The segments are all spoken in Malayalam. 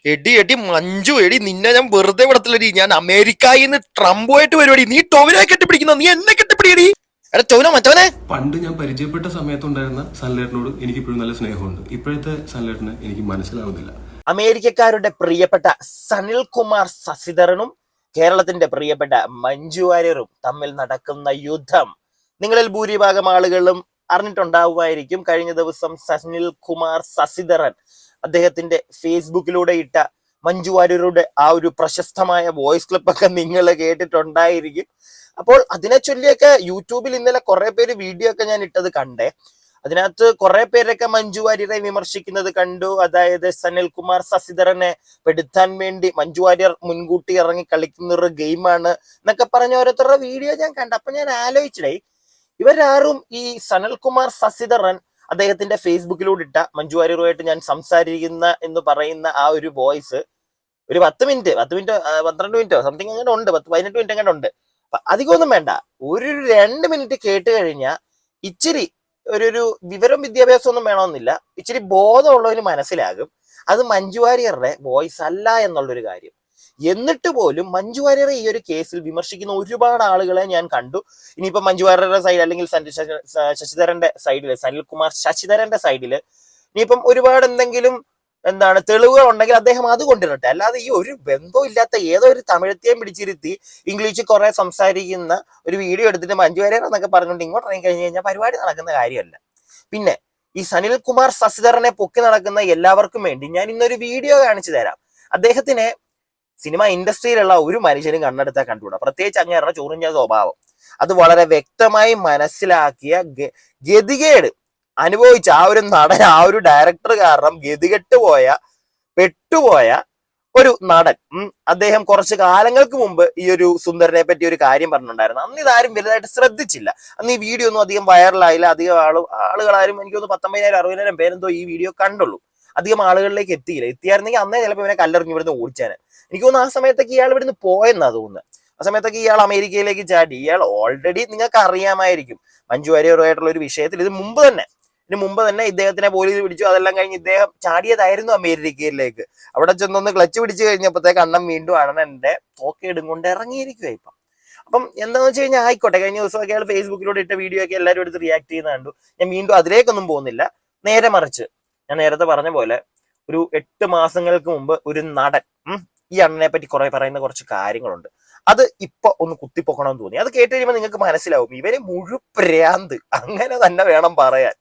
എടി മഞ്ജു നിന്നെ ഞാൻ വെറുതെ വിടത്തില്ലടി. ഞാൻ അമേരിക്കയിൽ നിന്ന് ട്രംപുമായിട്ട് വരുവാടി. നീ ടോവിനെ കെട്ടിപ്പിടിക്കുന്ന, നീ എന്നെ കെട്ടിപ്പിടിയടി. എടാ ടോവിനോ മറ്റവനെ. പണ്ട് ഞാൻ പരിചയപ്പെട്ട സമയത്തുണ്ടായിരുന്ന സൺലൈറ്റിനോട് എനിക്ക് ഇപ്പോഴും നല്ല സ്നേഹമുണ്ട്. ഇപ്പോഴത്തെ സൺലൈറ്റിന് എനിക്ക് മനസ്സിലാവുന്നില്ല. അമേരിക്കക്കാരുടെ പ്രിയപ്പെട്ട സനിൽ കുമാർ ശശിധരനും കേരളത്തിന്റെ പ്രിയപ്പെട്ട മഞ്ജു വാര്യറും തമ്മിൽ നടക്കുന്ന യുദ്ധം നിങ്ങളിൽ ഭൂരിഭാഗം ആളുകളും അറിഞ്ഞിട്ടുണ്ടാവുമായിരിക്കും. കഴിഞ്ഞ ദിവസം സനിൽ കുമാർ ശശിധരൻ അദ്ദേഹത്തിന്റെ ഫേസ്ബുക്കിലൂടെ ഇട്ട മഞ്ജു വാര്യരുടെ ആ ഒരു പ്രശസ്തമായ വോയിസ് ക്ലിപ്പൊക്കെ നിങ്ങൾ കേട്ടിട്ടുണ്ടായിരിക്കും. അപ്പോൾ അതിനെ ചൊല്ലിയൊക്കെ യൂട്യൂബിൽ ഇന്നലെ കുറെ പേര് വീഡിയോ ഒക്കെ ഞാൻ ഇട്ടത് കണ്ടേ. അതിനകത്ത് കുറെ പേരൊക്കെ മഞ്ജു വാര്യരെ വിമർശിക്കുന്നത് കണ്ടു. അതായത് സനിൽ കുമാർ ശശിധരനെ പെടുത്താൻ വേണ്ടി മഞ്ജു വാര്യർ മുൻകൂട്ടി ഇറങ്ങി കളിക്കുന്ന ഒരു ഗെയിമാണ് എന്നൊക്കെ പറഞ്ഞ ഓരോരുത്തരുടെ വീഡിയോ ഞാൻ കണ്ടു. അപ്പൊ ഞാൻ ആലോചിച്ചിടേ, ഇവരാരും ഈ സനിൽ കുമാർ ശശിധരൻ അദ്ദേഹത്തിന്റെ ഫേസ്ബുക്കിലൂടെ ഇട്ട മഞ്ജു വാര്യറുമായിട്ട് ഞാൻ സംസാരിക്കുന്ന എന്ന് പറയുന്ന ആ ഒരു വോയിസ് ഒരു 10 മിനിറ്റ് 12 മിനിറ്റോ സംതിങ് അങ്ങനെ ഉണ്ട്, 18 മിനിറ്റ് അങ്ങനെ ഉണ്ട്. അധികമൊന്നും വേണ്ട, ഒരു 2 മിനിറ്റ് കേട്ട് കഴിഞ്ഞാൽ ഇച്ചിരി ഒരു വിവരം വിദ്യാഭ്യാസം ഒന്നും വേണമെന്നില്ല, ഇച്ചിരി ബോധമുള്ളവന് മനസ്സിലാകും അത് മഞ്ജു വാര്യറുടെ വോയിസ് അല്ല എന്നുള്ളൊരു കാര്യം. എന്നിട്ട് പോലും മഞ്ജു വാര്യറെ ഈ ഒരു കേസിൽ വിമർശിക്കുന്ന ഒരുപാട് ആളുകളെ ഞാൻ കണ്ടു. ഇനിയിപ്പോ മഞ്ജു വാര്യരുടെ സൈഡ് അല്ലെങ്കിൽ ശശിധരന്റെ സൈഡില്, സനിൽ കുമാർ ശശിധരന്റെ സൈഡില് ഇനിയിപ്പം ഒരുപാട് എന്തെങ്കിലും തെളിവുകൾ ഉണ്ടെങ്കിൽ അദ്ദേഹം അത് കൊണ്ടുവരട്ടെ. അല്ലാതെ ഈ ഒരു ബന്ധവും ഇല്ലാത്ത ഏതോ ഒരു തമിഴത്തെയും പിടിച്ചിരുത്തി ഇംഗ്ലീഷിൽ കുറെ സംസാരിക്കുന്ന ഒരു വീഡിയോ എടുത്തിട്ട് മഞ്ജു വാര്യർ എന്നൊക്കെ പറഞ്ഞുകൊണ്ട് ഇങ്ങോട്ട് ഇറങ്ങി കഴിഞ്ഞ് കഴിഞ്ഞാൽ പരിപാടി നടക്കുന്ന കാര്യമല്ല. പിന്നെ ഈ സനിൽ കുമാർ ശശിധരനെ പൊക്കി നടക്കുന്ന എല്ലാവർക്കും വേണ്ടി ഞാൻ ഇന്നൊരു വീഡിയോ കാണിച്ചു തരാം. അദ്ദേഹത്തിനെ സിനിമ ഇൻഡസ്ട്രിയിലുള്ള ഒരു മനുഷ്യനും കണ്ണെടുത്താൽ കണ്ടുകൂടാ, പ്രത്യേകിച്ച് അങ്ങേരുടെ ചൊറിഞ്ഞ സ്വഭാവം. അത് വളരെ വ്യക്തമായി മനസ്സിലാക്കിയ ഗതികേട് അനുഭവിച്ച ആ ഒരു നടൻ, ആ ഒരു ഡയറക്ടർ കാരണം പെട്ടുപോയ ഒരു നടൻ. അദ്ദേഹം കുറച്ച് കാലങ്ങൾക്ക് മുമ്പ് ഈ ഒരു സുന്ദരനെ പറ്റി ഒരു കാര്യം പറഞ്ഞിട്ടുണ്ടായിരുന്നു. അന്ന് ഇതാരും വലുതായിട്ട് ശ്രദ്ധിച്ചില്ല. അന്ന് ഈ വീഡിയോ ഒന്നും അധികം വൈറലായില്ല. അധികം ആളുകളാരും എനിക്കൊന്ന് 19,000 60,000 പേരെന്തോ ഈ വീഡിയോ കണ്ടുള്ളൂ. അധികം ആളുകളിലേക്ക് എത്തിയില്ല. എത്തിയായിരുന്നെങ്കിൽ അന്നേ ചിലപ്പോൾ ഇവനെ കല്ലെറിഞ്ഞ് ഇവിടുന്ന് ഓടിച്ചാന്. എനിക്ക് തോന്നുന്നു ആ സമയത്തൊക്കെ ഇയാൾ ഇവിടുന്ന് പോയെന്നാ തോന്നുന്നത്. ആ സമയത്തൊക്കെ ഇയാൾ അമേരിക്കയിലേക്ക് ചാടി. ഇയാൾ ഓൾറെഡി നിങ്ങൾക്ക് അറിയാമായിരിക്കും മഞ്ജു വാര്യറുമായിട്ടുള്ള ഒരു വിഷയത്തിൽ ഇതിനു മുമ്പ് തന്നെ ഇദ്ദേഹത്തിനെ പോലീസ് പിടിച്ചു. അതെല്ലാം കഴിഞ്ഞ് ഇദ്ദേഹം ചാടിയതായിരുന്നു അമേരിക്കയിലേക്ക്. അവിടെ ചെന്നൊന്ന് ക്ലച്ച് പിടിച്ചു കഴിഞ്ഞപ്പോഴത്തേക്ക് അണ്ണൻ വീണ്ടും അണ്ണന്റെ തോക്കേടും കൊണ്ട് ഇറങ്ങിയിരിക്കുക ഇപ്പം. അപ്പം എന്താണെന്ന് വെച്ച് കഴിഞ്ഞാൽ ആയിക്കോട്ടെ, കഴിഞ്ഞ ദിവസമൊക്കെ അയാൾ ഫേസ്ബുക്കിലൂടെ ഇട്ട വീഡിയോ ഒക്കെ എല്ലാവരും എടുത്ത് റിയാക്ട് ചെയ്യുന്ന കണ്ടു. ഞാൻ വീണ്ടും അതിലേക്കൊന്നും പോകുന്നില്ല. നേരെ മറിച്ച് ഞാൻ നേരത്തെ പറഞ്ഞ പോലെ ഒരു 8 മാസങ്ങൾക്ക് മുമ്പ് ഒരു നടൻ ഈ അണ്ണനെ പറ്റി കുറെ പറയുന്ന കുറച്ച് കാര്യങ്ങളുണ്ട്. അത് ഇപ്പൊ ഒന്ന് കുത്തിപ്പൊക്കണമെന്ന് തോന്നി. അത് കേട്ട് കഴിയുമ്പോൾ നിങ്ങൾക്ക് മനസ്സിലാവും ഇവര് മുഴുപ്രാന്ത്, അങ്ങനെ തന്നെ വേണം പറയാൻ.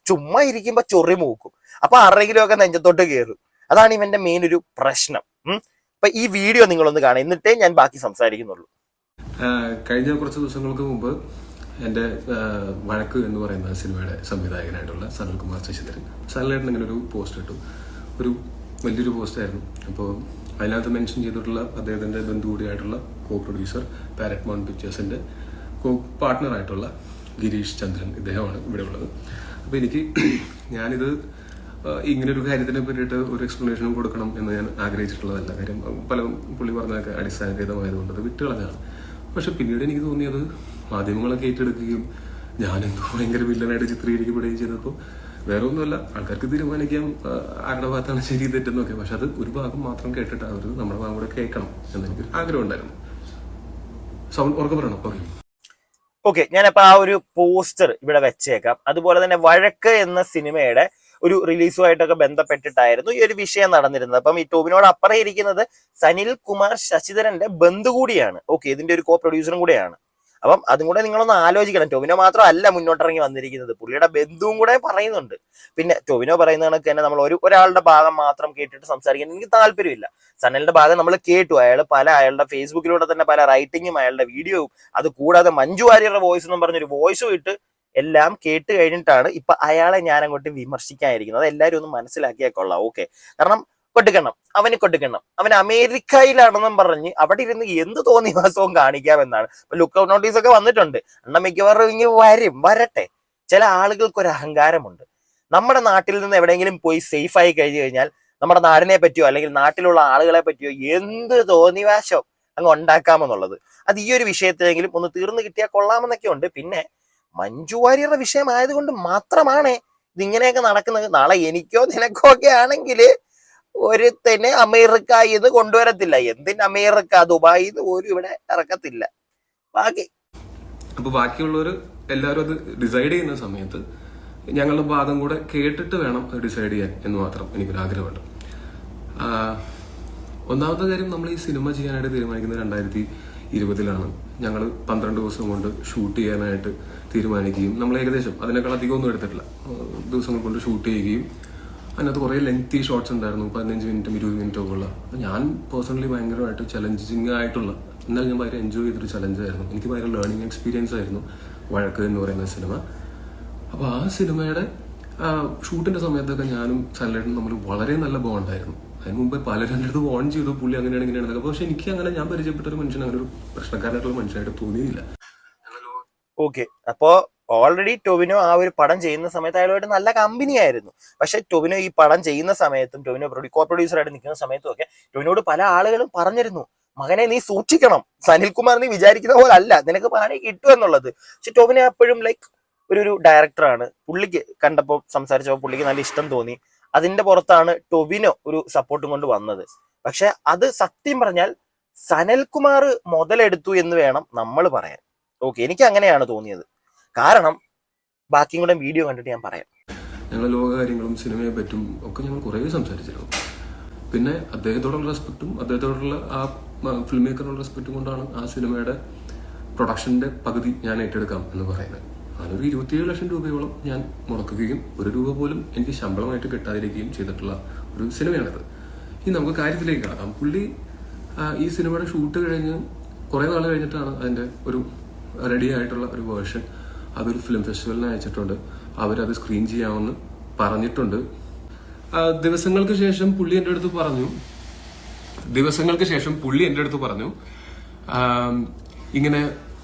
ചുമ്മാ ഇരിക്കുമ്പോ ചൊറി മൂക്കും, അപ്പൊ ആരെങ്കിലും ഒക്കെ നെഞ്ചത്തോട്ട് കയറും. അതാണ് ഇവന്റെ മെയിൻ ഒരു പ്രശ്നം. അപ്പൊ ഈ വീഡിയോ നിങ്ങളൊന്ന് കാണാം, എന്നിട്ടേ ഞാൻ ബാക്കി സംസാരിക്കുന്നുള്ളൂ. കഴിഞ്ഞ കുറച്ച് ദിവസങ്ങൾക്ക് മുമ്പ് എന്റെ വഴക്ക് എന്ന് പറയുന്ന സിനിമയുടെ സംവിധായകനായിട്ടുള്ള സനിൽ കുമാർ ശശിധരൻ സനലേട്ടൻ ഇങ്ങനെ ഒരു പോസ്റ്റ് ഇട്ടു. ഒരു വലിയൊരു പോസ്റ്റായിരുന്നു. അപ്പോൾ അതിനകത്ത് മെൻഷൻ ചെയ്തിട്ടുള്ള അദ്ദേഹത്തിന്റെ ബന്ധു കൂടിയായിട്ടുള്ള കോ പ്രൊഡ്യൂസർ പാരറ്റ്മൗണ്ട് പിക്ചേഴ്സിന്റെ കോ പാർട്ട്ണറായിട്ടുള്ള ഗിരീഷ് ചന്ദ്രൻ, ഇദ്ദേഹമാണ് ഇവിടെ ഉള്ളത്. അപ്പോൾ ഞാനിത് ഇങ്ങനൊരു കാര്യത്തിനെ പറ്റിയിട്ട് ഒരു എക്സ്പ്ലനേഷനും കൊടുക്കണം എന്ന് ഞാൻ ആഗ്രഹിച്ചിട്ടുള്ളതല്ല. കാര്യം പല പുള്ളി പറഞ്ഞതൊക്കെ അടിസ്ഥാനരഹിതമായതുകൊണ്ട് അത് വിട്ടുകളഞ്ഞാണ്. പക്ഷെ പിന്നീട് എനിക്ക് തോന്നിയത് മാധ്യമങ്ങളൊക്കെ ഏറ്റെടുക്കുകയും ഞാനെന്തോ ഭയങ്കര വില്ലനായിട്ട് ചിത്രീകരിക്കപ്പെടുകയും ചെയ്തപ്പോൾ വേറെ ഒന്നുമല്ല, ആൾക്കാർക്ക് തീരുമാനിക്കാം ആരുടെ ഭാഗത്താണ് ശരി തെറ്റെന്നൊക്കെ. പക്ഷെ അത് ഒരു ഭാഗം മാത്രം കേട്ടിട്ടാവരുത്, നമ്മുടെ ഭാഗം കൂടെ കേൾക്കണം എന്നെനിക്ക് ആഗ്രഹം ഉണ്ടായിരുന്നു. സൗണ്ട് ഉറക്കെ പറയണം. ഓക്കെ, ഞാനപ്പോ ആ ഒരു പോസ്റ്റർ ഇവിടെ വെച്ചേക്കാം. അതുപോലെ തന്നെ വഴക്ക് എന്ന സിനിമയുടെ ഒരു റിലീസുമായിട്ടൊക്കെ ബന്ധപ്പെട്ടിട്ടായിരുന്നു ഈ ഒരു വിഷയം നടന്നിരുന്നത്. അപ്പം ഈ ടോവിനോട് അപ്പുറം ഇരിക്കുന്നത് സനിൽ കുമാർ ശശിധരന്റെ ബന്ധു കൂടിയാണ്. ഓക്കെ, ഇതിന്റെ ഒരു കോ പ്രൊഡ്യൂസറും കൂടെയാണ്. അപ്പം അതും കൂടെ നിങ്ങളൊന്ന് ആലോചിക്കണം. ടൊവിനോ മാത്രമല്ല മുന്നോട്ടിറങ്ങി വന്നിരിക്കുന്നത്, പുള്ളിയുടെ ബന്ധുവും കൂടെ പറയുന്നുണ്ട്. പിന്നെ ടൊവിനോ പറയുന്ന കണക്ക് തന്നെ നമ്മൾ ഒരാളുടെ ഭാഗം മാത്രം കേട്ടിട്ട് സംസാരിക്കാൻ എനിക്ക് താല്പര്യമില്ല. സനലിന്റെ ഭാഗം നമ്മൾ കേട്ടു. അയാളുടെ ഫേസ്ബുക്കിലൂടെ തന്നെ പല റൈറ്റിങ്ങും അയാളുടെ വീഡിയോയും, അത് കൂടാതെ മഞ്ജു വാര്യരുടെ വോയിസ് എന്നും പറഞ്ഞൊരു വോയിസും ഇട്ട് എല്ലാം കേട്ട് കഴിഞ്ഞിട്ടാണ് ഇപ്പൊ അയാളെ ഞാൻ അങ്ങോട്ട് വിമർശിക്കാനിരിക്കുന്നത്. അത് എല്ലാവരും ഒന്ന് മനസ്സിലാക്കിയാൽ കൊള്ളാം. ഓക്കെ, കാരണം കൊടുക്കണം. അവൻ അമേരിക്കയിലാണെന്നും പറഞ്ഞ് അവിടെ ഇരുന്ന് എന്ത് തോന്നിവാസവും കാണിക്കാമെന്നാണ്. ഇപ്പൊ ലുക്കൗട്ട് നോട്ടീസ് ഒക്കെ വന്നിട്ടുണ്ട്. അണ്ണ മിക്കവാറും ഇനി വരട്ടെ. ചില ആളുകൾക്ക് ഒരു അഹങ്കാരമുണ്ട്. നമ്മുടെ നാട്ടിൽ നിന്ന് എവിടെയെങ്കിലും പോയി സേഫ് ആയി കഴിഞ്ഞു കഴിഞ്ഞാൽ നമ്മുടെ നാടിനെ പറ്റിയോ അല്ലെങ്കിൽ നാട്ടിലുള്ള ആളുകളെ പറ്റിയോ എന്ത് തോന്നിവാശം അങ്ങ് ഉണ്ടാക്കാമെന്നുള്ളത്. അത് ഈ ഒരു വിഷയത്തിലെങ്കിലും ഒന്ന് തീർന്നു കിട്ടിയാൽ കൊള്ളാമെന്നൊക്കെ ഉണ്ട്. പിന്നെ മഞ്ജു വാര്യരുടെ വിഷയമായതുകൊണ്ട് മാത്രമാണ് ഇതിങ്ങനെയൊക്കെ നടക്കുന്നത്. നാളെ എനിക്കോ നിനക്കോ ഒക്കെ ആണെങ്കിൽ ഒരുത്തന് അമേരിക്കയിൽ നിന്ന് കൊണ്ടുവരത്തില്ല. എന്തിന് അമേരിക്ക, ദുബായിൽ നിന്ന് പോലും ഇവിടെ ഇറക്കത്തില്ല. ബാക്കി അപ്പൊ ബാക്കിയുള്ളവർ എല്ലാവരും അത് ഡിസൈഡ് ചെയ്യുന്ന സമയത്ത് ഞങ്ങളുടെ ഭാഗം കൂടെ കേട്ടിട്ട് വേണം ഡിസൈഡ് ചെയ്യാൻ എന്ന് മാത്രം എനിക്കൊരു ആഗ്രഹമുണ്ട്. ഒന്നാമത്തെ കാര്യം, നമ്മൾ ഈ സിനിമ ചെയ്യാനായിട്ട് തീരുമാനിക്കുന്നത് 2020 ഞങ്ങൾ 12 ദിവസം കൊണ്ട് ഷൂട്ട് ചെയ്യാനായിട്ട് തീരുമാനിക്കുകയും നമ്മൾ ഏകദേശം അതിനേക്കാൾ അധികമൊന്നും എടുത്തിട്ടില്ല, ദിവസങ്ങൾ കൊണ്ട് ഷൂട്ട് ചെയ്യുകയും അതിനകത്ത് കുറേ ലെങ്തി ഷോട്ട്സ് ഉണ്ടായിരുന്നു, 15 മിനിറ്റും 20 മിനിറ്റും ഒക്കെ ഉള്ള. ഞാൻ പേഴ്സണലി ഭയങ്കരമായിട്ട് ചലഞ്ചിങ് ആയിട്ടുള്ള, എന്നാൽ ഞാൻ ഭയങ്കര എൻജോയ് ചെയ്തൊരു ചലഞ്ചായിരുന്നു. എനിക്ക് ഭയങ്കര ലേണിംഗ് എക്സ്പീരിയൻസ് ആയിരുന്നു വഴക്ക് എന്ന് പറയുന്ന സിനിമ. അപ്പോൾ ആ സിനിമയുടെ ഷൂട്ടിന്റെ സമയത്തൊക്കെ ഞാനും സനലേട്ടനും നമ്മൾ വളരെ നല്ല ബോണ്ടായിരുന്നു. അതിന് മുമ്പ് പലരും എൻ്റെ അടുത്ത് വോൺ ചെയ്തു, പുള്ളി അങ്ങനെയാണ് ഇങ്ങനെയാണ്. പക്ഷെ എനിക്ക് അങ്ങനെ, ഞാൻ പരിചയപ്പെട്ട ഒരു മനുഷ്യൻ അങ്ങനെ ഒരു പ്രശ്നക്കാരനായിട്ടുള്ള മനുഷ്യനായിട്ട് തോന്നിയില്ല. ഓക്കെ, അപ്പോ ഓൾറെഡി ടൊവിനോ ആ ഒരു പടം ചെയ്യുന്ന സമയത്ത് അയാളുമായിട്ട് നല്ല കമ്പനി ആയിരുന്നു. പക്ഷെ ടൊവിനോ ഈ പടം ചെയ്യുന്ന സമയത്തും ടൊവിനോ കോ പ്രൊഡ്യൂസറായിട്ട് നിൽക്കുന്ന സമയത്തും ഒക്കെ ടൊവിനോട് പല ആളുകളും പറഞ്ഞിരുന്നു, മകനെ നീ സൂക്ഷിക്കണം, സനിൽകുമാർ നീ വിചാരിക്കുന്ന പോലെ അല്ല, നിനക്ക് പണി കിട്ടും എന്നുള്ളത്. പക്ഷെ ടൊവിനോ എപ്പോഴും ലൈക്ക് ഒരു ഡയറക്ടറാണ്. പുള്ളിക്ക് കണ്ടപ്പോൾ സംസാരിച്ചപ്പോൾ പുള്ളിക്ക് നല്ല ഇഷ്ടം തോന്നി. അതിന്റെ പുറത്താണ് ടൊവിനോ ഒരു സപ്പോർട്ടും കൊണ്ട് വന്നത്. പക്ഷെ അത് സത്യം പറഞ്ഞാൽ സനൽകുമാർ മുതലെടുത്തു എന്ന് വേണം നമ്മൾ പറയാൻ. ഓക്കെ, എനിക്ക് അങ്ങനെയാണ് തോന്നിയത്. കാരണം ബാക്കിയും കൂടെ വീഡിയോ കണ്ടിട്ട് ഞാൻ പറയാം. ഞങ്ങൾ ലോകകാര്യങ്ങളും സിനിമയെ പറ്റും ഒക്കെ ഞങ്ങൾ കുറേ സംസാരിച്ചിരുന്നു. പിന്നെ അദ്ദേഹത്തോടുള്ള റെസ്പെക്റ്റും അദ്ദേഹത്തോടുള്ള ആ ഫിലിം മേക്കറിനുള്ള റെസ്പെക്റ്റും കൊണ്ടാണ് ആ സിനിമയുടെ പ്രൊഡക്ഷന്റെ പകുതി ഞാൻ ഏറ്റെടുക്കാം എന്ന് പറയുന്നത്. അതൊരു 27 ലക്ഷം രൂപയോളം ഞാൻ മുടക്കുകയും 1 രൂപ പോലും എനിക്ക് ശമ്പളമായിട്ട് കിട്ടാതിരിക്കുകയും ചെയ്തിട്ടുള്ള ഒരു സിനിമയാണിത്. ഇനി നമുക്ക് കാര്യത്തിലേക്ക് കടക്കാം. പുള്ളി ഈ സിനിമയുടെ ഷൂട്ട് കഴിഞ്ഞ് കുറേ നാൾ കഴിഞ്ഞിട്ടാണ് അതിന്റെ ഒരു റെഡി ആയിട്ടുള്ള ഒരു വേർഷൻ അതൊരു ഫിലിം ഫെസ്റ്റിവലിന് അയച്ചിട്ടുണ്ട്. അവരത് സ്ക്രീൻ ചെയ്യാമെന്ന് പറഞ്ഞിട്ടുണ്ട്. ദിവസങ്ങൾക്ക് ശേഷം പുള്ളി എൻ്റെ അടുത്ത് പറഞ്ഞു ഇങ്ങനെ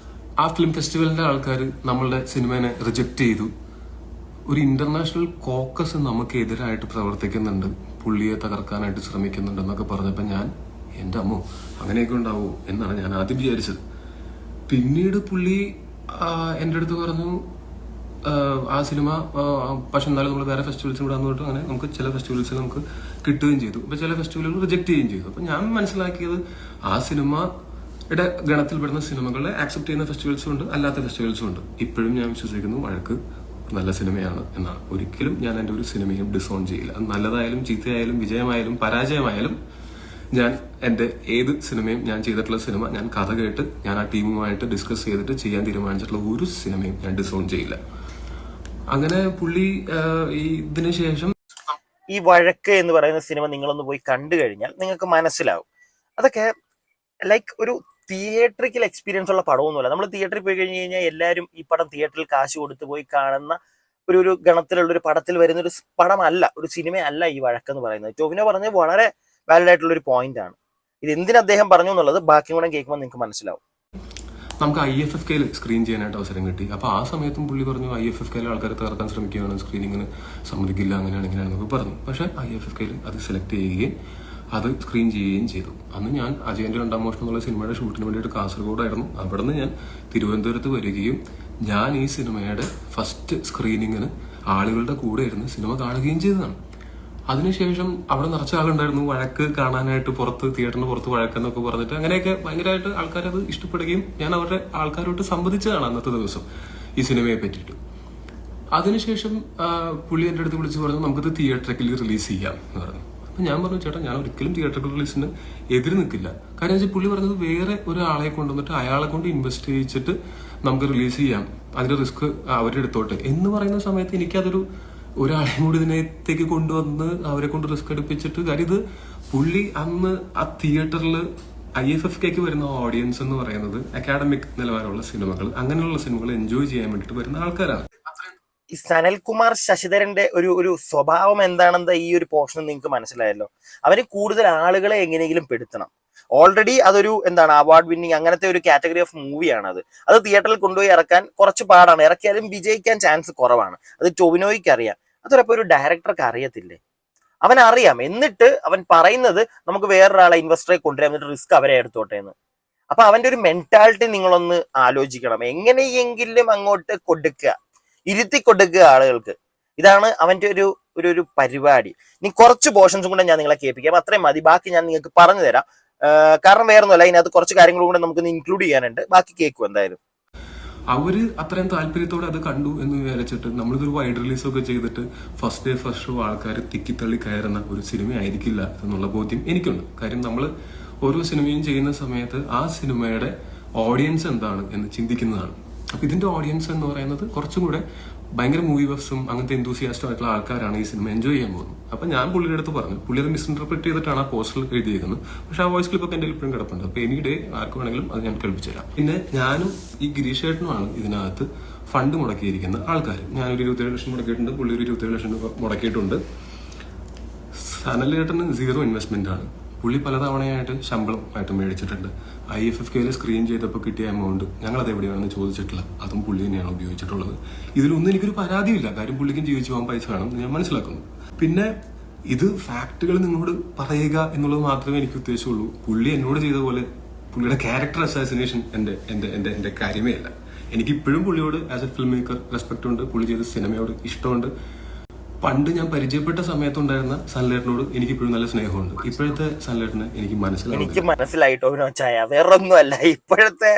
ആ ഫിലിം ഫെസ്റ്റിവലിന്റെ ആൾക്കാർ നമ്മളുടെ സിനിമയെ റിജക്റ്റ് ചെയ്തു, ഒരു ഇന്റർനാഷണൽ കോക്കസ് നമുക്ക് എതിരായിട്ട് പ്രവർത്തിക്കുന്നുണ്ട്, പുള്ളിയെ തകർക്കാനായിട്ട് ശ്രമിക്കുന്നുണ്ടെന്നൊക്കെ പറഞ്ഞപ്പോൾ ഞാൻ, എൻ്റെ അമ്മോ അങ്ങനെയൊക്കെ ഉണ്ടാവോ എന്നാണ് ഞാൻ ആദ്യം വിചാരിച്ചത്. പിന്നീട് പുള്ളി എൻ്റെ അടുത്ത് പറഞ്ഞു ആ സിനിമ പക്ഷെ എന്നാലും നമ്മൾ വേറെ ഫെസ്റ്റിവൽസും കൂടെ വന്നിട്ട് അങ്ങനെ നമുക്ക് ചില ഫെസ്റ്റിവൽസിൽ നമുക്ക് കിട്ടുകയും ചെയ്തു, അപ്പൊ ചില ഫെസ്റ്റിവലുകൾ റിജക്ട് ചെയ്യുകയും ചെയ്തു. അപ്പൊ ഞാൻ മനസ്സിലാക്കിയത് ആ സിനിമയുടെ ഗണത്തിൽപ്പെടുന്ന സിനിമകളെ ആക്സെപ്റ്റ് ചെയ്യുന്ന ഫെസ്റ്റിവൽസും ഉണ്ട്, അല്ലാത്ത ഫെസ്റ്റിവൽസും ഉണ്ട്. ഇപ്പോഴും ഞാൻ വിശ്വസിക്കുന്നു വഴക്ക് നല്ല സിനിമയാണ് എന്നാണ്. ഒരിക്കലും ഞാൻ എൻ്റെ ഒരു സിനിമയും ഡിസോൺ ചെയ്യില്ല. അത് നല്ലതായാലും ചീത്തയായാലും വിജയമായാലും പരാജയമായാലും ഞാൻ എൻ്റെ ഏത് സിനിമയും, ഞാൻ ചെയ്തിട്ടുള്ള സിനിമ ഞാൻ കഥ കേട്ട് ഞാൻ ആ ടീമുമായിട്ട് ഡിസ്കസ് ചെയ്തിട്ട് ചെയ്യാൻ തീരുമാനിച്ചിട്ടുള്ള ഒരു സിനിമയും ഞാൻ ഡിസോൺ ചെയ്യില്ല. അങ്ങനെ പുള്ളി ഇതിനു ശേഷം ഈ വഴക്ക് എന്ന് പറയുന്ന സിനിമ നിങ്ങളൊന്ന് പോയി കണ്ടു കഴിഞ്ഞാൽ നിങ്ങൾക്ക് മനസ്സിലാവും. അതൊക്കെ ലൈക്ക് ഒരു തിയേറ്ററിക്കൽ എക്സ്പീരിയൻസ് ഉള്ള പടമൊന്നുമല്ല. നമ്മൾ തിയേറ്ററിൽ പോയി കഴിഞ്ഞ് കഴിഞ്ഞാൽ എല്ലാവരും ഈ പടം തിയേറ്ററിൽ കാശ് കൊടുത്ത് പോയി കാണുന്ന ഒരു ഗണത്തിലുള്ള ഒരു പടത്തിൽ വരുന്ന ഒരു പടമല്ല, ഒരു സിനിമയല്ല ഈ വഴക്കെന്ന് പറയുന്നത്. ടൊവിനോ പറഞ്ഞത് വളരെ വാലിഡ് ആയിട്ടുള്ള ഒരു പോയിന്റ് ആണ്. ഇത് എന്തിന് അദ്ദേഹം പറഞ്ഞു എന്നുള്ളത് ബാക്കി കൂടെ കേൾക്കുമ്പോൾ നിങ്ങൾക്ക് മനസ്സിലാവും. നമുക്ക് IFFKയിൽ സ്ക്രീൻ ചെയ്യാനായിട്ട് അവസരം കിട്ടി. അപ്പൊ ആ സമയത്തും പുള്ളി പറഞ്ഞു IFFKയിലെ ആൾക്കാരെ തകർക്കാൻ ശ്രമിക്കുകയാണ്, സ്ക്രീനിങ്ങിന് സമ്മതിക്കില്ല, അങ്ങനെയാണ് ഇങ്ങനെയാണെന്നൊക്കെ പറഞ്ഞു. പക്ഷെ IFFKയിൽ അത് സെലക്ട് ചെയ്യുകയും അത് സ്ക്രീൻ ചെയ്യുകയും ചെയ്തു. അന്ന് ഞാൻ അജയന്റെ 2ാം മോഷണം എന്നുള്ള സിനിമയുടെ ഷൂട്ടിന് വേണ്ടിയിട്ട് കാസർഗോഡായിരുന്നു. അവിടെ നിന്ന് ഞാൻ തിരുവനന്തപുരത്ത് വരികയും ഞാൻ ഈ സിനിമയുടെ ഫസ്റ്റ് സ്ക്രീനിങ്ങിന് ആളുകളുടെ കൂടെ ഇരുന്ന് സിനിമ കാണുകയും ചെയ്തതാണ്. അതിനുശേഷം അവിടെ നിറച്ച ആളുണ്ടായിരുന്നു വഴക്ക് കാണാനായിട്ട്, പുറത്ത് തിയേറ്ററിന് പുറത്ത് വഴക്കെന്നൊക്കെ പറഞ്ഞിട്ട്. അങ്ങനെയൊക്കെ ഭയങ്കരമായിട്ട് ആൾക്കാരത് ഇഷ്ടപ്പെടുകയും ഞാൻ അവരുടെ ആൾക്കാരോട്ട് സംവദിച്ചതാണ് അന്നത്തെ ദിവസം ഈ സിനിമയെ പറ്റിയിട്ട്. അതിനുശേഷം പുള്ളി എൻ്റെ അടുത്ത് വിളിച്ച് പറഞ്ഞു നമുക്കത് തിയേറ്ററിൽ റിലീസ് ചെയ്യാം എന്ന് പറഞ്ഞു. അപ്പൊ ഞാൻ പറഞ്ഞു ചേട്ടാ ഞാൻ ഒരിക്കലും തിയേറ്ററിൽ റിലീസിന് എതിര് നിൽക്കില്ല. കാര്യം വെച്ചാൽ പുള്ളി പറഞ്ഞത് വേറെ ഒരാളെ കൊണ്ടുവന്നിട്ട് അയാളെ കൊണ്ട് ഇൻവെസ്റ്റ് ചെയ്യിച്ചിട്ട് നമുക്ക് റിലീസ് ചെയ്യാം, അതിന്റെ റിസ്ക് അവരുടെ അടുത്തോട്ട് എന്ന് പറയുന്ന സമയത്ത് എനിക്കതൊരു ഒരാളെയും കൂടി ഇതിനകത്തേക്ക് കൊണ്ടുവന്ന് അവരെ കൊണ്ട് റിസ്ക് എടുപ്പിച്ചിട്ട്, കാര്യം ഇത് പുള്ളി അന്ന് ആ തിയേറ്ററിൽ IFFKക്ക് വരുന്ന ഓഡിയൻസ് എന്ന് പറയുന്നത് അക്കാഡമിക് നിലവാരമുള്ള സിനിമകൾ, അങ്ങനെയുള്ള സിനിമകൾ എൻജോയ് ചെയ്യാൻ വേണ്ടിയിട്ട് വരുന്ന ആൾക്കാരാണ്. ഈ സനൽകുമാർ ശശിധരന്റെ ഒരു സ്വഭാവം എന്താണെന്ന് ഈ ഒരു പോർഷൻ നിങ്ങൾക്ക് മനസ്സിലായല്ലോ. അവന് കൂടുതൽ ആളുകളെ എങ്ങനെയെങ്കിലും പെടുത്തണം. ഓൾറെഡി അതൊരു അവാർഡ് വിന്നിങ് അങ്ങനത്തെ ഒരു കാറ്റഗറി ഓഫ് മൂവിയാണ്. അത് തിയേറ്ററിൽ കൊണ്ടുപോയി ഇറക്കാൻ കുറച്ച് പാടാണ്. ഇറക്കിയാലും വിജയിക്കാൻ ചാൻസ് കുറവാണ്. അത് ടൊവിനോയ്ക്ക് അറിയാം. അതോടൊപ്പം ഒരു ഡയറക്ടർക്ക് അറിയത്തില്ലേ? അവനറിയാം. എന്നിട്ട് അവൻ പറയുന്നത് നമുക്ക് വേറൊരാളെ ഇൻവെസ്റ്ററെ കൊണ്ടുവരാൻ, എന്നിട്ട് റിസ്ക് അവരെ എടുത്തോട്ടെ എന്ന്. അപ്പൊ അവന്റെ ഒരു മെന്റാലിറ്റി നിങ്ങളൊന്ന് ആലോചിക്കണം. എങ്ങനെയെങ്കിലും അങ്ങോട്ട് കൊടുക്കുക, ഇരുത്തി കൊടുക്കുക ആളുകൾക്ക്. ഇതാണ് അവന്റെ ഒരു പരിപാടി. ഇനി കുറച്ച് പോർഷൻസും കൂടെ ഞാൻ നിങ്ങളെ കേൾപ്പിക്കാം, അത്രയും മതി. ബാക്കി ഞാൻ നിങ്ങൾക്ക് പറഞ്ഞു തരാം. കാരണം വേറൊന്നുമല്ല, ഇതിനകത്ത് കുറച്ച് കാര്യങ്ങളും കൂടെ നമുക്ക് ഇൻക്ലൂഡ് ചെയ്യാനുണ്ട്. ബാക്കി കേൾക്കും എന്തായാലും. അവര് അത്രയും താല്പര്യത്തോടെ അത് കണ്ടു എന്ന് വിചാരിച്ചിട്ട് നമ്മളിതൊരു വൈഡ് റിലീസ് ഒക്കെ ചെയ്തിട്ട് ഫസ്റ്റ് ഡേ ഫസ്റ്റ് ഷോ ആൾക്കാർ തിക്കിത്തള്ളി കയറുന്ന ഒരു സിനിമ ആയിരിക്കില്ല എന്നുള്ള ബോധ്യം എനിക്കുണ്ട്. കാര്യം നമ്മൾ ഓരോ സിനിമയും ചെയ്യുന്ന സമയത്ത് ആ സിനിമയുടെ ഓഡിയൻസ് എന്താണ് എന്ന് ചിന്തിക്കുന്നതാണ്. അപ്പൊ ഇതിന്റെ ഓഡിയൻസ് എന്ന് പറയുന്നത് കുറച്ചും കൂടെ ഭയങ്കര മൂവി ബഫ്സും അങ്ങനത്തെ എന്തൂസിയാസ്റ്റും ആയിട്ടുള്ള ആൾക്കാരാണ് ഈ സിനിമ എൻജോയ് ചെയ്യാൻ പോകുന്നത്. അപ്പൊ ഞാൻ പുള്ളിയുടെ അടുത്ത് പറഞ്ഞു, പുള്ളി അത് മിസ്ഇന്റർപ്രറ്റ് ചെയ്തിട്ടാണ് ആ പോസ്റ്ററിൽ എഴുതിയിരിക്കുന്നത്. പക്ഷെ ആ വോയിസ് ക്ലിപ്പൊക്കെ എന്റെ ഇപ്പോഴും കിടപ്പുണ്ട്. അപ്പൊ എനി ഡേ ആർക്ക് വേണമെങ്കിലും അത് ഞാൻ കേൾപ്പിച്ചു തരാം. പിന്നെ ഞാനും ഈ ഗിരീഷ് ഏട്ടനുമാണ് ഇതിനകത്ത് ഫണ്ട് മുടക്കിയിരിക്കുന്ന ആൾക്കാർ. ഞാനൊരു 27 ലക്ഷം മുടക്കിയിട്ടുണ്ട്, പുള്ളി ഒരു 27 ലക്ഷം മുടക്കിയിട്ടുണ്ട്. സനലേട്ടന് 0 ഇൻവെസ്റ്റ്മെന്റ് ആണ്. പുള്ളി പലതവണയായിട്ട് ശമ്പളമായിട്ട് മേടിച്ചിട്ടുണ്ട്. IFFK സ്ക്രീൻ ചെയ്തപ്പോൾ കിട്ടിയ എമൗണ്ട് ഞങ്ങളത് എവിടെയാണെന്ന് ചോദിച്ചിട്ടില്ല, അതും പുള്ളി തന്നെയാണ് ഉപയോഗിച്ചിട്ടുള്ളത്. ഇതിലൊന്നും എനിക്കൊരു പരാതിയില്ല, കാര്യം പുള്ളിക്കും ജീവിച്ചു പോകാൻ പൈസ വേണം ഞാൻ മനസ്സിലാക്കുന്നു. പിന്നെ ഇത് ഫാക്ടുകൾ നിങ്ങളോട് പറയുക എന്നുള്ളത് മാത്രമേ എനിക്ക് ഉദ്ദേശമുള്ളൂ. പുള്ളി എന്നോട് ചെയ്ത പോലെ പുള്ളിയുടെ ക്യാരക്ടർ അസാസിനേഷൻ എന്റെ കാര്യമേ അല്ല. എനിക്കിപ്പോഴും പുള്ളിയോട് as a film maker respect ഉണ്ട്, പുള്ളി ചെയ്ത സിനിമയോട് ഇഷ്ടമുണ്ട്. പണ്ട് ഞാൻ പരിചയപ്പെട്ട സമയത്തുണ്ടായിരുന്ന സനലേട്ടനോട് എനിക്കിപ്പോഴും നല്ല സ്നേഹമുണ്ട്. ഇപ്പോഴത്തെ സനലേട്ടന് എനിക്ക് മനസ്സിലായിട്ടോ ചായ വേറൊന്നും അല്ല. ഇപ്പോഴത്തെ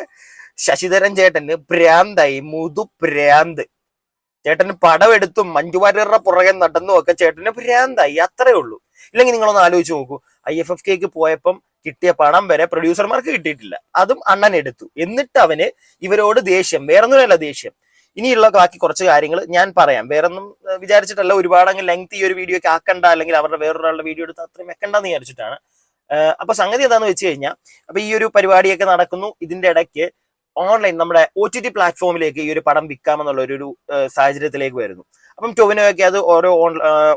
ശശിധരൻ ചേട്ടന് ഭ്രാന്തായി, മുതു ചേട്ടന് പടമെടുത്തും മഞ്ജു വാര്യരുടെ പുറകെ നടന്നും ഒക്കെ ചേട്ടന് ഭ്രാന്തായി, അത്രേ ഉള്ളൂ. ഇല്ലെങ്കിൽ നിങ്ങളൊന്ന് ആലോചിച്ച് നോക്കൂ, IFFK പോയപ്പം കിട്ടിയ പണം വരെ പ്രൊഡ്യൂസർമാർക്ക് കിട്ടിയിട്ടില്ല, അതും അണ്ണൻ എടുത്തു. എന്നിട്ട് അവന് ഇവരോട് ദേഷ്യം, വേറൊന്നുമല്ല ദേഷ്യം. ഇനിയുള്ള ബാക്കി കുറച്ച് കാര്യങ്ങൾ ഞാൻ പറയാം, വേറൊന്നും വിചാരിച്ചിട്ടല്ല. ഒരുപാട് അങ്ങ് ലെങ്ത് ഈ ഒരു വീഡിയോ ഒക്കെ ആക്കണ്ട, അല്ലെങ്കിൽ അവരുടെ വേറൊരാളുടെ വീഡിയോ എടുത്ത് അത്രയും വെക്കണ്ടെന്ന് വിചാരിച്ചിട്ടാണ്. അപ്പൊ സംഗതി എന്താന്ന് വെച്ച് കഴിഞ്ഞാൽ, അപ്പൊ ഈ ഒരു പരിപാടിയൊക്കെ നടക്കുന്നു. ഇതിന്റെ ഇടയ്ക്ക് ഓൺലൈൻ നമ്മുടെ OTT പ്ലാറ്റ്ഫോമിലേക്ക് ഈ ഒരു പടം വിൽക്കാമെന്നുള്ള ഒരു സാഹചര്യത്തിലേക്ക് വരുന്നു. അപ്പം ടൊവിനോയൊക്കെ അത് ഓരോ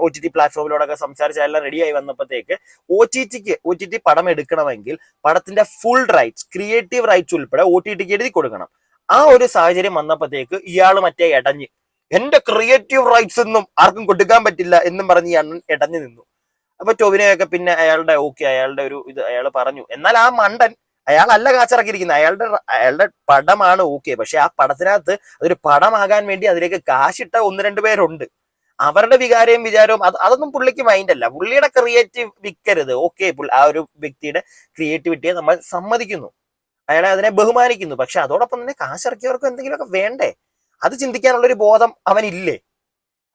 OTT പ്ലാറ്റ്ഫോമിലോടൊക്കെ സംസാരിച്ച് എല്ലാം റെഡിയായി വന്നപ്പോഴത്തേക്ക് OTT പടം എടുക്കണമെങ്കിൽ പടത്തിന്റെ ഫുൾ റൈറ്റ്സ്, ക്രിയേറ്റീവ് റൈറ്റ്സ് ഉൾപ്പെടെ OTTക്ക് എഴുതി കൊടുക്കണം. ആ ഒരു സാഹചര്യം വന്നപ്പോഴത്തേക്ക് ഇയാള് മറ്റേ ഇടഞ്ഞ്, എന്റെ ക്രിയേറ്റീവ് റൈറ്റ്സ് ഒന്നും ആർക്കും കൊടുക്കാൻ പറ്റില്ല എന്നും പറഞ്ഞ് ഈ അണ്ണൻ ഇടഞ്ഞു നിന്നു. അപ്പൊ ടൊവിനോയൊക്കെ പിന്നെ അയാളുടെ ഒരു ഇത് അയാൾ പറഞ്ഞു. എന്നാൽ ആ മണ്ടൻ അയാളല്ല കാച്ചിറക്കിയിരിക്കുന്നത്, അയാളുടെ പടമാണ് ഓക്കെ. പക്ഷെ ആ പടത്തിനകത്ത് അതൊരു പടമാകാൻ വേണ്ടി അതിലേക്ക് കാശിട്ട 1-2 പേരുണ്ട്. അവരുടെ വിചാരവും അതൊന്നും പുള്ളിക്ക് മൈൻഡ് അല്ല. പുള്ളിയുടെ ക്രിയേറ്റീവ് വിൽക്കരുത്, ഓക്കെ, ആ ഒരു വ്യക്തിയുടെ ക്രിയേറ്റിവിറ്റിയെ നമ്മൾ സമ്മതിക്കുന്നു, അയാളെ അതിനെ ബഹുമാനിക്കുന്നു. പക്ഷെ അതോടൊപ്പം തന്നെ കാശിറക്കിയവർക്ക് എന്തെങ്കിലുമൊക്കെ വേണ്ടേ? അത് ചിന്തിക്കാനുള്ളൊരു ബോധം അവനില്ലേ?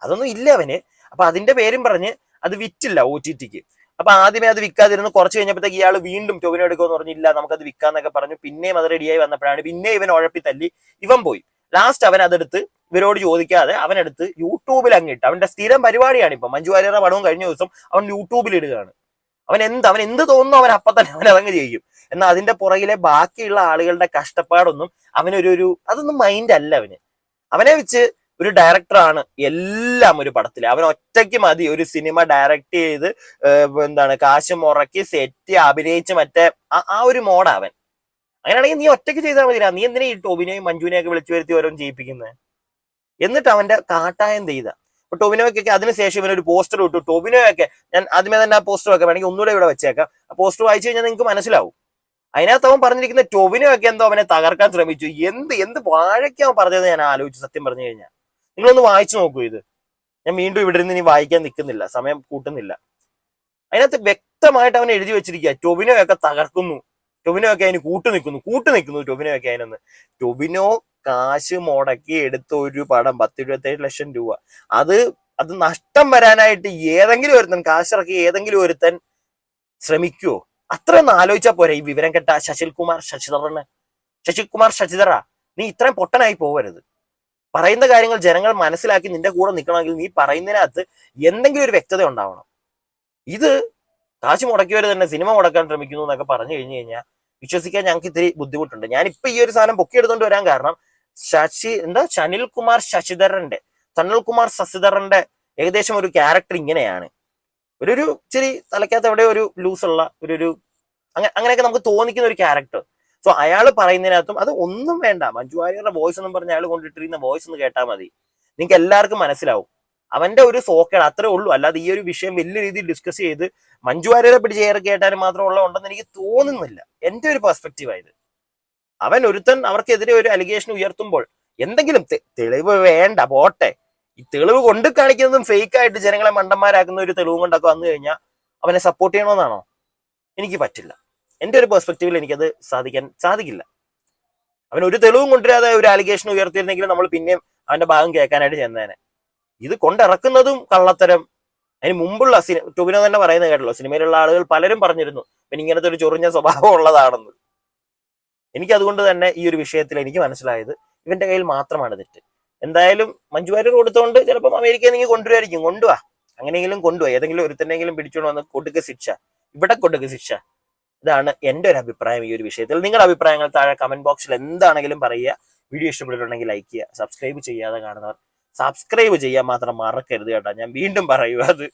അതൊന്നും ഇല്ല അവന്. അപ്പൊ അതിന്റെ പേരും പറഞ്ഞ് അത് വിറ്റില്ല OTTക്ക്. അപ്പൊ ആദ്യമേ അത് വിൽക്കാതിരുന്നു. കുറച്ച് കഴിഞ്ഞപ്പോഴത്തേക്ക് ഇയാൾ വീണ്ടും ടൊവിനോ എടുക്കുമെന്ന് പറഞ്ഞില്ല, നമുക്കത് വിൽക്കാന്നൊക്കെ പറഞ്ഞു. പിന്നെയും അത് റെഡിയായി വന്നപ്പോഴാണ് പിന്നെ ഇവൻ ഉഴപ്പി തല്ലി ഇവൻ പോയി. ലാസ്റ്റ് അവൻ അതെടുത്ത് ഇവരോട് ചോദിക്കാതെ അവനെടുത്ത് യൂട്യൂബിൽ അങ്ങിട്ട്, അവന്റെ സ്ഥിരം പരിപാടിയാണ്. ഇപ്പൊ മഞ്ജു വാര്യരുടെ പടവും കഴിഞ്ഞ ദിവസം അവൻ യൂട്യൂബിൽ ഇടുകയാണ്. അവൻ എന്ത് തോന്നുന്നു അവൻ അപ്പൊ തന്നെ അവൻ അതങ്ങ് ചെയ്യും. എന്നാൽ അതിന്റെ പുറകിലെ ബാക്കിയുള്ള ആളുകളുടെ കഷ്ടപ്പാടൊന്നും അതൊന്നും മൈൻഡ് അല്ല അവന്. അവനെ വെച്ച് ഒരു ഡയറക്ടറാണ് എല്ലാം ഒരു പടത്തില്. അവൻ ഒറ്റയ്ക്ക് മതി ഒരു സിനിമ ഡയറക്ട് ചെയ്ത് കാശ് മുറക്കി സെറ്റ് അഭിനയിച്ച് മറ്റേ ആ ഒരു മോഡാ അവൻ. അങ്ങനെയാണെങ്കിൽ നീ ഒറ്റയ്ക്ക് ചെയ്താൽ മതി. നീ എന്തിനാ ഈ ടൊവിനോയും മഞ്ജുവിനെയൊക്കെ വിളിച്ചു വരുത്തി ഓരോന്നും ചെയ്യിപ്പിക്കുന്നത്? എന്നിട്ട് അവന്റെ കാട്ടായം ചെയ്ത. അപ്പൊ ടൊവിനോയ്ക്കൊക്കെ അതിനുശേഷം ഇവനൊരു പോസ്റ്റർ ഇട്ടു. ടൊവിനോയൊക്കെ ഞാൻ ആദ്യമേ തന്നെ ആ പോസ്റ്റർ വെക്കാം, വേണമെങ്കിൽ ഒന്നുകൂടെ ഇവിടെ വെച്ചേക്കാം. ആ പോസ്റ്റർ വായിച്ചു കഴിഞ്ഞാൽ നിങ്ങൾക്ക് മനസ്സിലാവും. അതിനകത്ത് അവൻ പറഞ്ഞിരിക്കുന്ന ടൊവിനോയൊക്കെ എന്തോ അവനെ തകർക്കാൻ ശ്രമിച്ചു. എന്ത് വാഴയ്ക്ക് അവൻ പറഞ്ഞത് ഞാൻ ആലോചിച്ചു. സത്യം പറഞ്ഞു കഴിഞ്ഞാൽ നിങ്ങളൊന്ന് വായിച്ചു നോക്കൂ ഇത്. ഞാൻ വീണ്ടും ഇവിടെ നിന്ന് ഇനി വായിക്കാൻ നിൽക്കുന്നില്ല, സമയം കൂട്ടുന്നില്ല. അതിനകത്ത് വ്യക്തമായിട്ട് അവൻ എഴുതി വെച്ചിരിക്കുക, ടൊവിനോയൊക്കെ തകർക്കുന്നു, ടൊവിനോയൊക്കെ അതിന് കൂട്ടു നിൽക്കുന്നു ടൊവിനോയൊക്കെ അതിനൊന്ന്. ടൊവിനോ കാശ് മുടക്കി എടുത്ത ഒരു പടം 10-27 ലക്ഷം രൂപ, അത് നഷ്ടം വരാനായിട്ട് ഏതെങ്കിലും ഒരുത്തൻ കാശിറക്കി ഏതെങ്കിലും ഒരുത്തൻ ശ്രമിക്കുവോ? അത്രയൊന്നും ആലോചിച്ചാൽ പോരെ ഈ വിവരം കെട്ട ശശികുമാർ ശശിധര, നീ ഇത്രയും പൊട്ടനായി പോകരുത്. പറയുന്ന കാര്യങ്ങൾ ജനങ്ങൾ മനസ്സിലാക്കി നിന്റെ കൂടെ നിൽക്കണമെങ്കിൽ നീ പറയുന്നതിനകത്ത് എന്തെങ്കിലും ഒരു വ്യക്തത ഉണ്ടാവണം. ഇത് കാശ് മുടക്കിയവർ തന്നെ സിനിമ മുടക്കാൻ ശ്രമിക്കുന്നു എന്നൊക്കെ പറഞ്ഞു കഴിഞ്ഞു കഴിഞ്ഞാൽ വിശ്വസിക്കാൻ ഞങ്ങൾക്ക് ഇത്തിരി ബുദ്ധിമുട്ടുണ്ട്. ഞാനിപ്പോ ഈ ഒരു സാധനം പൊക്കിയെടുത്തോണ്ട് വരാൻ കാരണം സനൽകുമാർ ശശിധരന്റെ ഏകദേശം ഒരു ക്യാരക്ടർ ഇങ്ങനെയാണ്. ഒരു ഇച്ചിരി തലയ്ക്കകത്ത് എവിടെ ഒരു ലൂസുള്ള അങ്ങനെയൊക്കെ നമുക്ക് തോന്നിക്കുന്ന ഒരു ക്യാരക്ടർ. സോ അയാൾ പറയുന്നതിനകത്തും അത് ഒന്നും വേണ്ട. മഞ്ജു വാര്യരുടെ വോയിസ് എന്നും പറഞ്ഞ അയാൾ കൊണ്ടിട്ടിരിക്കുന്ന വോയിസ് ഒന്ന് കേട്ടാൽ മതി, നിങ്ങൾക്ക് എല്ലാവർക്കും മനസ്സിലാവും. അവന്റെ ഒരു സോക്കേട് അത്രേ ഉള്ളൂ. അല്ലാതെ ഈ ഒരു വിഷയം വലിയ രീതിയിൽ ഡിസ്കസ് ചെയ്ത് മഞ്ജു വാര്യരെ പിടിച്ച് ഏറെ കേട്ടാലും മാത്രമുള്ള ഉണ്ടെന്ന് എനിക്ക് തോന്നുന്നില്ല. എന്റെ ഒരു പെർസ്പെക്റ്റീവായത്. അവൻ ഒരുത്തൻ അവർക്കെതിരെ ഒരു അലിഗേഷൻ ഉയർത്തുമ്പോൾ എന്തെങ്കിലും തെളിവ് വേണ്ട, പോട്ടെ, ഈ തെളിവ് കൊണ്ട് കാണിക്കുന്നതും ഫേക്ക് ആയിട്ട് ജനങ്ങളെ മണ്ടന്മാരാക്കുന്ന ഒരു തെളിവും കൊണ്ടൊക്കെ വന്നു കഴിഞ്ഞാൽ അവനെ സപ്പോർട്ട് ചെയ്യണമെന്നാണോ? എനിക്ക് പറ്റില്ല. എൻ്റെ ഒരു പെർസ്പെക്റ്റീവിൽ എനിക്കത് സാധിക്കില്ല. അവൻ ഒരു തെളിവും കൊണ്ടുവരാതെ ഒരു ആലിഗേഷൻ ഉയർത്തിയിരുന്നെങ്കിലും നമ്മൾ പിന്നെയും അവന്റെ ഭാഗം കേൾക്കാനായിട്ട് ചെന്നേനെ. ഇത് കൊണ്ടിറക്കുന്നതും കള്ളത്തരം. അതിന് മുമ്പുള്ള ടൊവിനോ തന്നെ പറയുന്നത് കേട്ടല്ലോ, സിനിമയിലുള്ള ആളുകൾ പലരും പറഞ്ഞിരുന്നു പിന്നെ ഇങ്ങനത്തെ ഒരു ചൊറിഞ്ഞ സ്വഭാവം ഉള്ളതാണെന്ന്. എനിക്ക് അതുകൊണ്ട് തന്നെ ഈ ഒരു വിഷയത്തിൽ എനിക്ക് മനസ്സിലായത് ഇവന്റെ കയ്യിൽ മാത്രമാണ് തെറ്റ്. എന്തായാലും മഞ്ജു വാര്യർ കൊടുത്തോണ്ട് ചിലപ്പം അമേരിക്കയിൽ നിന്ന് കൊണ്ടുവരായിരിക്കും. കൊണ്ടുവാ, അങ്ങനെയെങ്കിലും കൊണ്ടുപോവാ. ഏതെങ്കിലും ഒരുത്തന്നെങ്കിലും പിടിച്ചോണ്ട് വന്ന് കൊടുക്കുക ശിക്ഷ, ഇവിടെ കൊടുക്കുക ശിക്ഷ. ഇതാണ് എൻ്റെ ഒരു അഭിപ്രായം ഈ ഒരു വിഷയത്തിൽ. നിങ്ങളുടെ അഭിപ്രായങ്ങൾ താഴെ കമന്റ് ബോക്സിൽ എന്താണെങ്കിലും പറയുക. വീഡിയോ ഇഷ്ടപ്പെട്ടിട്ടുണ്ടെങ്കിൽ ലൈക്ക് ചെയ്യുക. സബ്സ്ക്രൈബ് ചെയ്യാതെ കാണുന്നവർ സബ്സ്ക്രൈബ് ചെയ്യാൻ മാത്രം മറക്കരുത് കേട്ടോ. ഞാൻ വീണ്ടും പറയുക അത്.